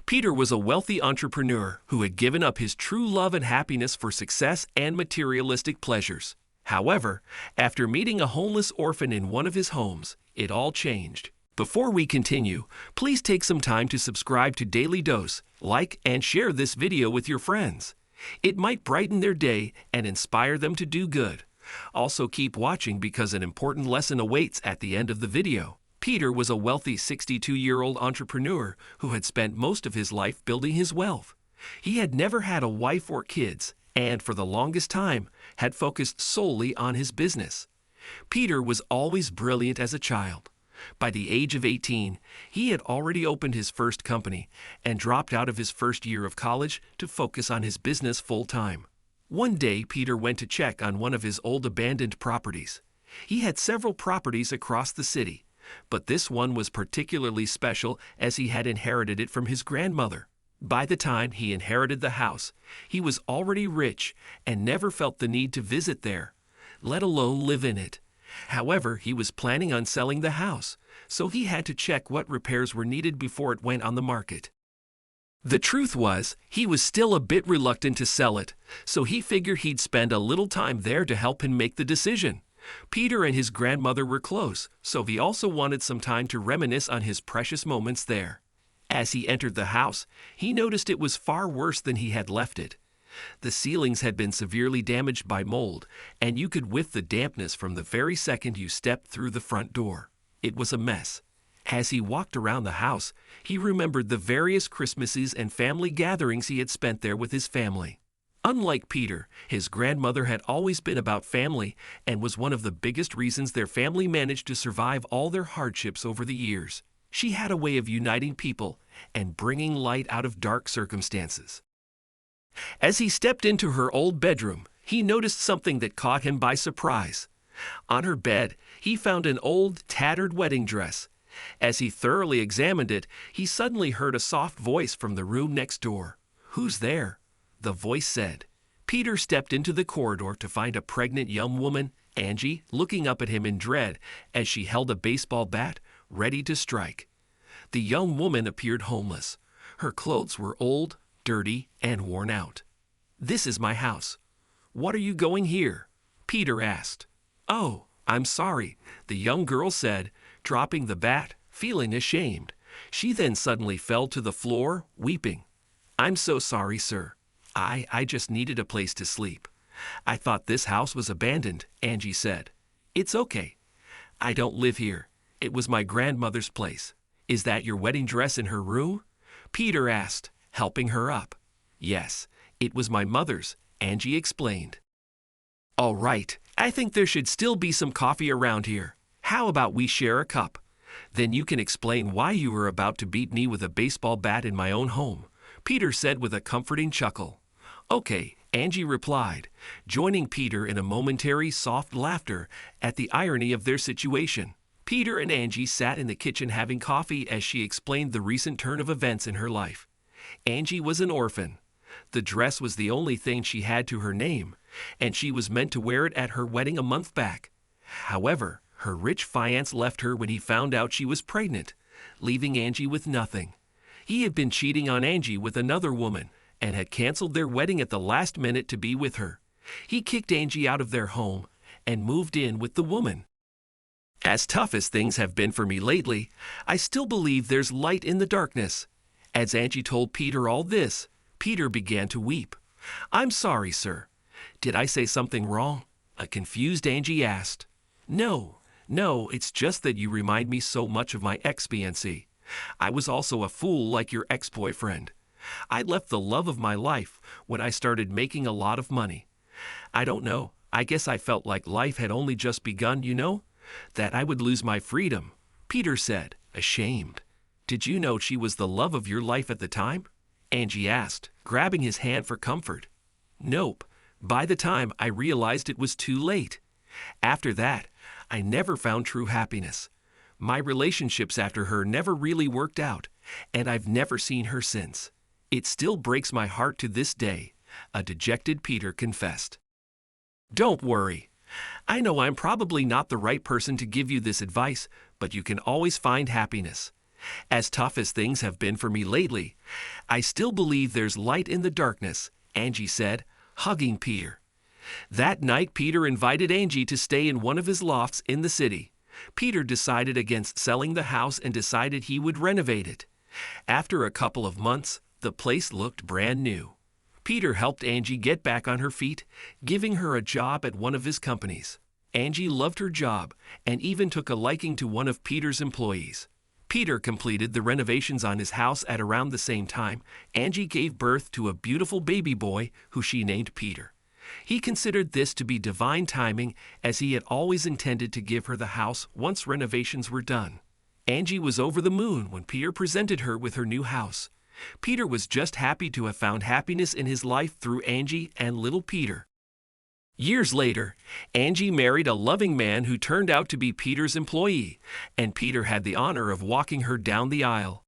Peter was a wealthy entrepreneur who had given up his true love and happiness for success and materialistic pleasures. However, after meeting a homeless orphan in one of his homes, it all changed. Before we continue, please take some time to subscribe to Dailydose, like and share this video with your friends. It might brighten their day and inspire them to do good. Also keep watching because an important lesson awaits at the end of the video. Peter was a wealthy 62-year-old entrepreneur who had spent most of his life building his wealth. He had never had a wife or kids, and for the longest time had focused solely on his business. Peter was always brilliant as a child. By the age of 18, he had already opened his first company and dropped out of his first year of college to focus on his business full-time. One day, Peter went to check on one of his old abandoned properties. He had several properties across the city, but this one was particularly special as he had inherited it from his grandmother. By the time he inherited the house, he was already rich and never felt the need to visit there, let alone live in it. However, he was planning on selling the house, so he had to check what repairs were needed before it went on the market. The truth was, he was still a bit reluctant to sell it, so he figured he'd spend a little time there to help him make the decision. Peter and his grandmother were close, so he also wanted some time to reminisce on his precious moments there. As he entered the house, he noticed it was far worse than he had left it. The ceilings had been severely damaged by mold, and you could whiff the dampness from the very second you stepped through the front door. It was a mess. As he walked around the house, he remembered the various Christmases and family gatherings he had spent there with his family. Unlike Peter, his grandmother had always been about family and was one of the biggest reasons their family managed to survive all their hardships over the years. She had a way of uniting people and bringing light out of dark circumstances. As he stepped into her old bedroom, he noticed something that caught him by surprise. On her bed, he found an old, tattered wedding dress. As he thoroughly examined it, he suddenly heard a soft voice from the room next door. "Who's there?" the voice said. Peter stepped into the corridor to find a pregnant young woman, Angie, looking up at him in dread as she held a baseball bat, ready to strike. The young woman appeared homeless. Her clothes were old, dirty, and worn out. "This is my house. What are you going here?" Peter asked. "Oh, I'm sorry," the young girl said, dropping the bat, feeling ashamed. She then suddenly fell to the floor, weeping. "I'm so sorry, sir. I just needed a place to sleep. I thought this house was abandoned," Angie said. "It's okay. I don't live here. It was my grandmother's place." "Is that your wedding dress in her room?" Peter asked, helping her up. "Yes, it was my mother's," Angie explained. "All right, I think there should still be some coffee around here. How about we share a cup? Then you can explain why you were about to beat me with a baseball bat in my own home," Peter said with a comforting chuckle. "Okay," Angie replied, joining Peter in a momentary soft laughter at the irony of their situation. Peter and Angie sat in the kitchen having coffee as she explained the recent turn of events in her life. Angie was an orphan. The dress was the only thing she had to her name, and she was meant to wear it at her wedding a month back. However, her rich fiancé left her when he found out she was pregnant, leaving Angie with nothing. He had been cheating on Angie with another woman and had canceled their wedding at the last minute to be with her. He kicked Angie out of their home and moved in with the woman. "As tough as things have been for me lately, I still believe there's light in the darkness." As Angie told Peter all this, Peter began to weep. "I'm sorry, sir. Did I say something wrong?" a confused Angie asked. No, it's just that you remind me so much of my ex-fiancé. I was also a fool like your ex-boyfriend. I left the love of my life when I started making a lot of money. I don't know, I guess I felt like life had only just begun, that I would lose my freedom," Peter said, ashamed. "Did you know she was the love of your life at the time?" Angie asked, grabbing his hand for comfort. "Nope. By the time I realized it was too late. After that, I never found true happiness. My relationships after her never really worked out, and I've never seen her since. It still breaks my heart to this day," a dejected Peter confessed. "Don't worry. I know I'm probably not the right person to give you this advice, but you can always find happiness. As tough as things have been for me lately, I still believe there's light in the darkness, Angie said, hugging Peter. That night, Peter invited Angie to stay in one of his lofts in the city. Peter decided against selling the house and decided he would renovate it. After a couple of months, the place looked brand new. Peter helped Angie get back on her feet, giving her a job at one of his companies. Angie loved her job and even took a liking to one of Peter's employees. Peter completed the renovations on his house at around the same time. Angie gave birth to a beautiful baby boy who she named Peter. He considered this to be divine timing, as he had always intended to give her the house once renovations were done. Angie was over the moon when Peter presented her with her new house. Peter was just happy to have found happiness in his life through Angie and little Peter. Years later, Angie married a loving man who turned out to be Peter's employee, and Peter had the honor of walking her down the aisle.